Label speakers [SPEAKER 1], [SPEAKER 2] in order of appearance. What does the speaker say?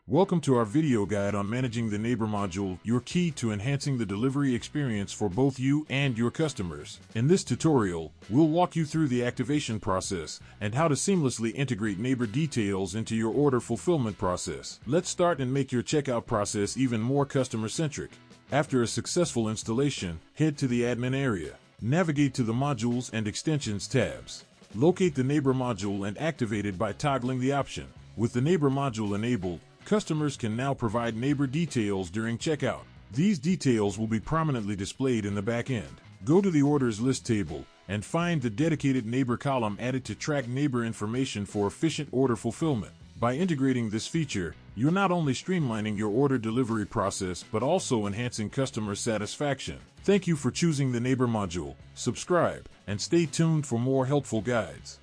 [SPEAKER 1] Welcome to our video guide on managing the Neighbour Module, your key to enhancing the delivery experience for both you and your customers. In this tutorial, we'll walk you through the activation process and how to seamlessly integrate Neighbour details into your order fulfillment process. Let's start and make your checkout process even more customer-centric. After a successful installation, head to the admin area. Navigate to the Modules and Extensions tabs. Locate the Neighbour Module and activate it by toggling the option. With the Neighbour Module enabled, customers can now provide Neighbour details during checkout. These details will be prominently displayed in the back end. Go to the Orders List table and find the dedicated Neighbour column added to track Neighbour information for efficient order fulfillment. By integrating this feature, you're not only streamlining your order delivery process but also enhancing customer satisfaction. Thank you for choosing the Neighbour Module. Subscribe and stay tuned for more helpful guides.